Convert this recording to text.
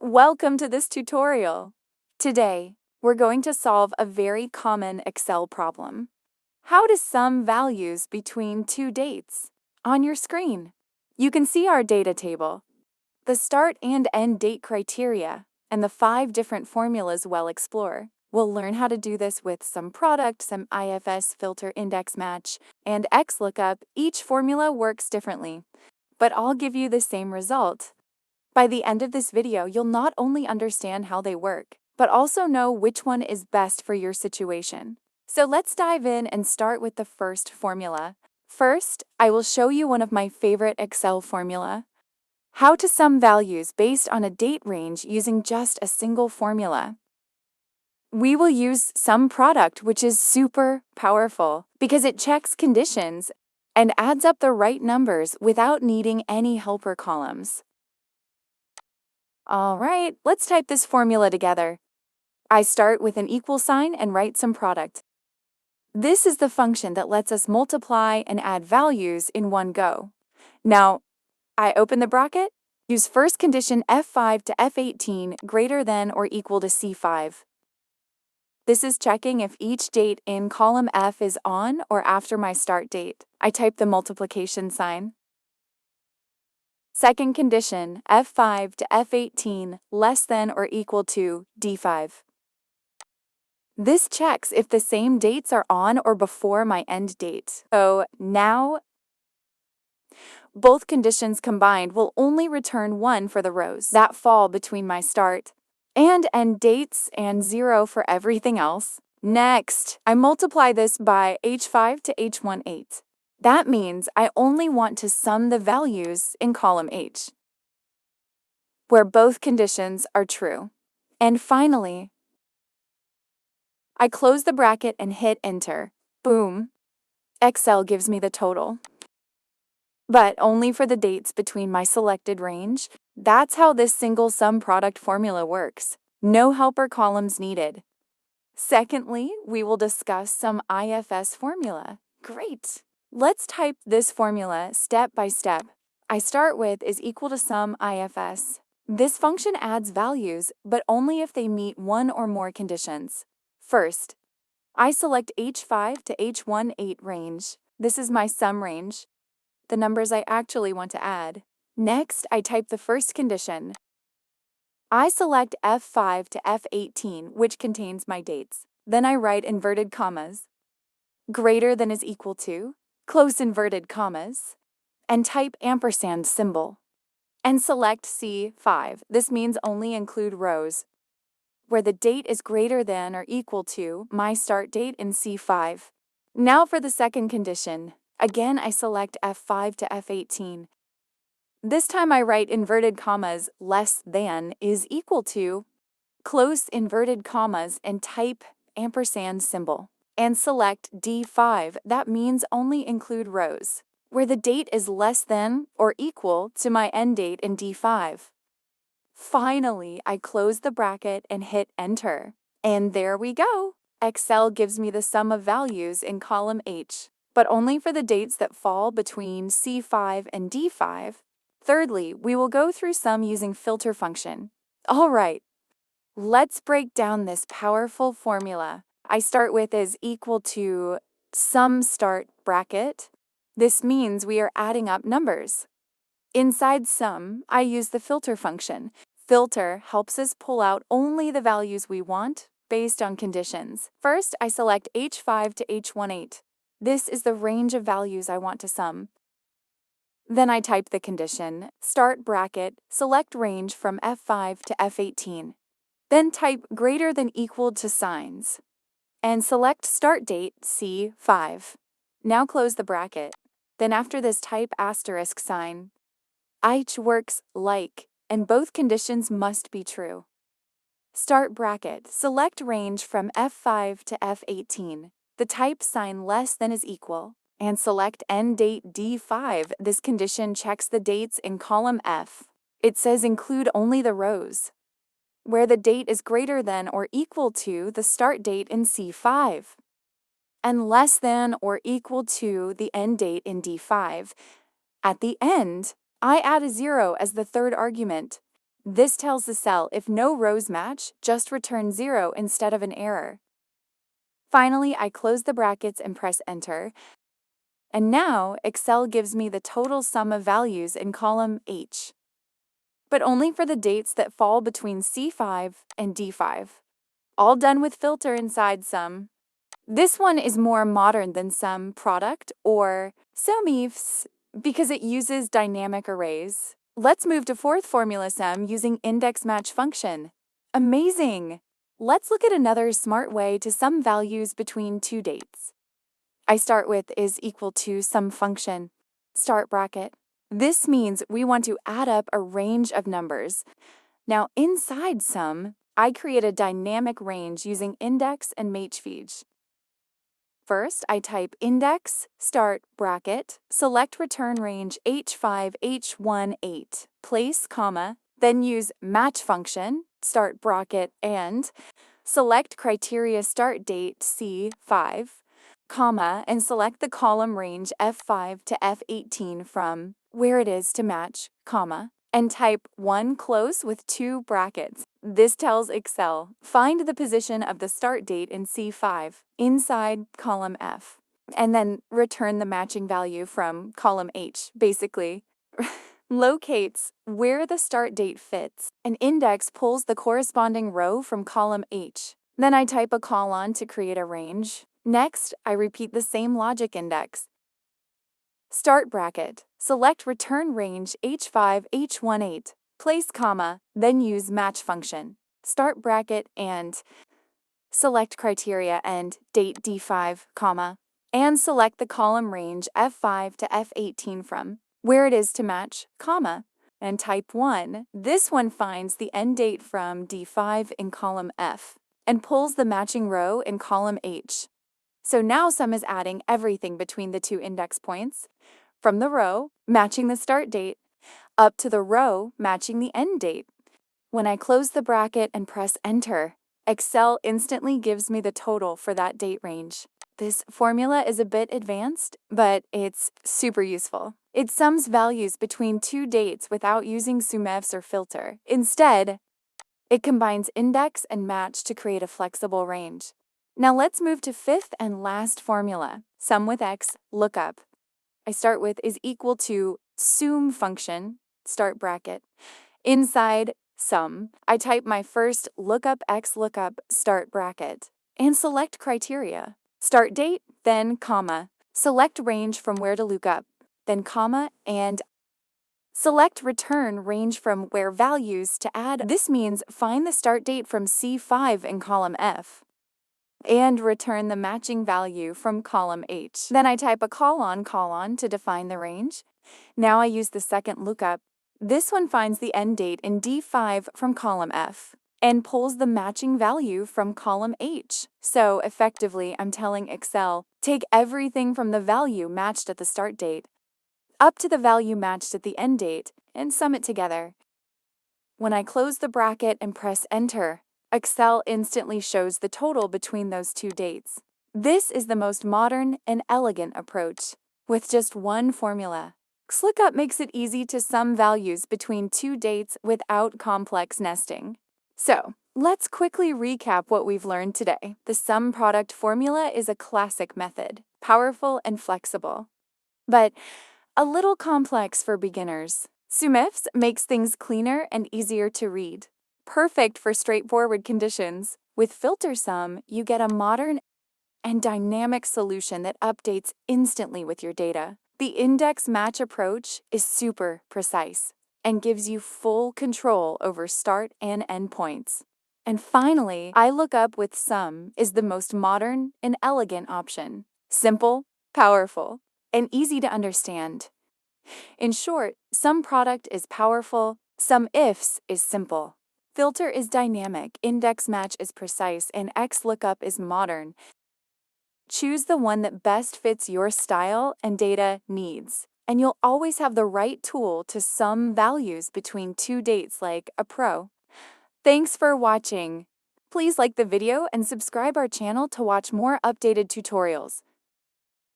Welcome to this tutorial. Today, we're going to solve a very common Excel problem. How to sum values between two dates. On your screen, you can see our data table, the start and end date criteria, and the 5 different formulas we'll explore. We'll learn how to do this with SUMPRODUCT, SUMIFS, filter index match, and Xlookup. Each formula works differently, but all give you the same result. By the end of this video, you'll not only understand how they work, but also know which one is best for your situation. So let's dive in and start with the first formula. First, I will show you one of my favorite Excel formula. How to sum values based on a date range using just a single formula. We will use SUMPRODUCT, which is super powerful because it checks conditions and adds up the right numbers without needing any helper columns. All right, let's type this formula together. I start with an equal sign and write SUMPRODUCT. This is the function that lets us multiply and add values in one go. Now, I open the bracket, use first condition F5 to F18 greater than or equal to C5. This is checking if each date in column F is on or after my start date. I type the multiplication sign. Second condition, F5 to F18 less than or equal to D5. This checks if the same dates are on or before my end date. So now, both conditions combined will only return 1 for the rows that fall between my start and end dates and 0 for everything else. Next, I multiply this by H5 to H18. That means I only want to sum the values in column H, where both conditions are true. And finally, I close the bracket and hit enter. Boom! Excel gives me the total. But only for the dates between my selected range. That's how this single sum product formula works. No helper columns needed. Secondly, we will discuss some IFS formula. Great! Let's type this formula step by step. I start with is equal to SUMIFS. This function adds values, but only if they meet one or more conditions. First, I select H5 to H18 range. This is my sum range, the numbers I actually want to add. Next, I type the first condition. I select F5 to F18, which contains my dates. Then I write inverted commas. Greater than is equal to, close inverted commas, and type ampersand symbol. And select C5. This means only include rows where the date is greater than or equal to my start date in C5. Now for the second condition. Again, I select F5 to F18. This time I write inverted commas less than is equal to, close inverted commas, and type ampersand symbol. And select D5, that means only include rows, where the date is less than or equal to my end date in D5. Finally, I close the bracket and hit enter. And there we go! Excel gives me the sum of values in column H, but only for the dates that fall between C5 and D5. Thirdly, we will go through sum using filter function. All right, let's break down this powerful formula. I start with is equal to sum start bracket. This means we are adding up numbers. Inside sum, I use the filter function. Filter helps us pull out only the values we want based on conditions. First, I select H5 to H18. This is the range of values I want to sum. Then I type the condition, start bracket, select range from F5 to F18. Then type greater than equal to signs, and select start date C5. Now close the bracket. Then after this type asterisk sign. Each works like, and both conditions must be true. Start bracket, select range from F5 to F18. The type sign less than is equal, and select end date D5. This condition checks the dates in column F. It says include only the rows where the date is greater than or equal to the start date in C5, and less than or equal to the end date in D5. At the end, I add a 0 as the third argument. This tells the cell if no rows match, just return 0 instead of an error. Finally, I close the brackets and press Enter. And now, Excel gives me the total sum of values in column H, but only for the dates that fall between C5 and D5. All done with filter inside Sum. This one is more modern than SUMPRODUCT or SUMIFS because it uses dynamic arrays. Let's move to fourth formula sum using index match function. Amazing! Let's look at another smart way to sum values between two dates. I start with is equal to sum function, start bracket. This means we want to add up a range of numbers. Now inside sum, I create a dynamic range using index and matchfeed. First, I type index, start bracket, select return range H5, H18, place comma, then use match function, start bracket, and select criteria start date C5, comma, and select the column range F5 to F18 from where it is to match, comma, and type 1 close with 2 brackets. This tells Excel, find the position of the start date in C5 inside column F, and then return the matching value from column H, basically. Locates where the start date fits. An index pulls the corresponding row from column H. Then I type a colon to create a range. Next, I repeat the same logic index. Start bracket, select return range H5, H18, place comma, then use match function, start bracket and select criteria and date D5, comma, and select the column range F5 to F18 from where it is to match, comma, and type 1. This one finds the end date from D5 in column F and pulls the matching row in column H. So now Sum is adding everything between the two index points, from the row, matching the start date, up to the row, matching the end date. When I close the bracket and press Enter, Excel instantly gives me the total for that date range. This formula is a bit advanced, but it's super useful. It sums values between two dates without using SUMIFS or filter. Instead, it combines index and match to create a flexible range. Now let's move to fifth and last formula, Sum+Xlookup. I start with is equal to SUM function, start bracket. Inside sum, I type my first lookup, start bracket, and select criteria. Start date, then comma. Select range from where to look up, then comma, and select return range from where values to add. This means find the start date from C5 in column F and return the matching value from column H. Then I type a colon to define the range. Now I use the second lookup. This one finds the end date in D5 from column F and pulls the matching value from column H. So effectively, I'm telling Excel, take everything from the value matched at the start date up to the value matched at the end date and sum it together. When I close the bracket and press Enter, Excel instantly shows the total between those two dates. This is the most modern and elegant approach, with just one formula. SUMPRODUCT makes it easy to sum values between two dates without complex nesting. So, let's quickly recap what we've learned today. The SUMPRODUCT formula is a classic method, powerful and flexible, but a little complex for beginners. SUMIFS makes things cleaner and easier to read. Perfect for straightforward conditions. With filter sum, you get a modern and dynamic solution that updates instantly with your data. The index match approach is super precise and gives you full control over start and end points. And finally, iLookup with Sum is the most modern and elegant option. Simple, powerful, and easy to understand. In short, SUMPRODUCT is powerful, SUMIFS is simple. Filter is dynamic, index match is precise, and XLOOKUP is modern. Choose the one that best fits your style and data needs, and you'll always have the right tool to sum values between two dates like a pro. Thanks for watching. Please like the video and subscribe our channel to watch more updated tutorials.